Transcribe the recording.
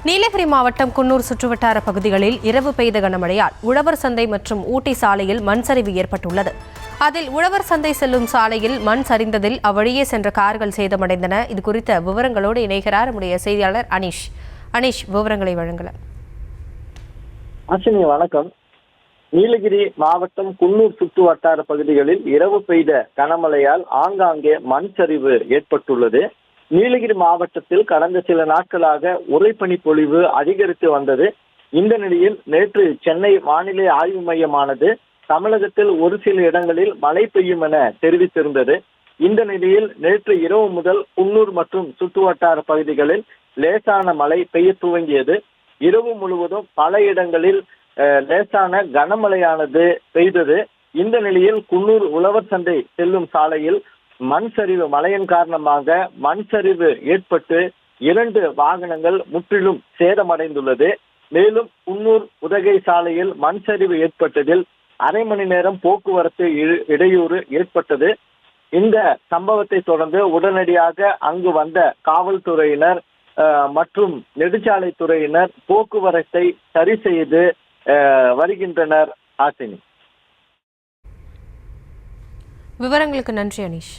நீலகிரி மாவட்டம் குன்னூர் சுற்றுவட்டார பகுதிகளில் இரவு பெய்த கனமழையால் உழவர் சந்தை மற்றும் ஊட்டி சாலையில் மண் சரிவு ஏற்பட்டுள்ளது. அதில் உழவர் சந்தை செல்லும் சாலையில் மண் சரிந்ததில் அவ்வழியே சென்ற கார்கள் சேதமடைந்தன. இதுகுறித்த விவரங்களோடு இணைகிறார் நம்முடைய செய்தியாளர் அனீஷ். விவரங்களை வழங்கலாம். வணக்கம். நீலகிரி மாவட்டம் குன்னூர் சுற்று வட்டார பகுதிகளில் இரவு பெய்த கனமழையால் ஆங்காங்கே மண் சரிவு ஏற்பட்டுள்ளது. நீலகிரி மாவட்டத்தில் கடந்த சில நாட்களாக உறைபனி பொழிவு அதிகரித்து வந்தது. இந்த நிலையில் நேற்று சென்னை வானிலை ஆய்வு மையமானது தமிழகத்தில் ஒரு சில இடங்களில் மழை பெய்யும் என தெரிவித்திருந்தது. இந்த நிலையில் நேற்று இரவு முதல் குன்னூர் மற்றும் சுற்றுவட்டார பகுதிகளில் லேசான மழை பெய்ய துவங்கியது. இரவு முழுவதும் பல இடங்களில் லேசான கனமழையானது பெய்தது. இந்த நிலையில் குன்னூர் உழவர் சந்தை செல்லும் சாலையில் மண் சரிவு மழையின் காரணமாக மண் சரிவு ஏற்பட்டு 2 வாகனங்கள் முற்றிலும் சேதமடைந்துள்ளது. மேலும் குன்னூர் உதகை சாலையில் மண் சரிவு ஏற்பட்டதில் அரை மணி நேரம் போக்குவரத்து இடையூறு ஏற்பட்டது. இந்த சம்பவத்தை தொடர்ந்து உடனடியாக அங்கு வந்த காவல்துறையினர் மற்றும் நெடுஞ்சாலைத்துறையினர் போக்குவரத்தை சரி செய்து வருகின்றனர். விவரங்களுக்கு நன்றி அனீஷ்.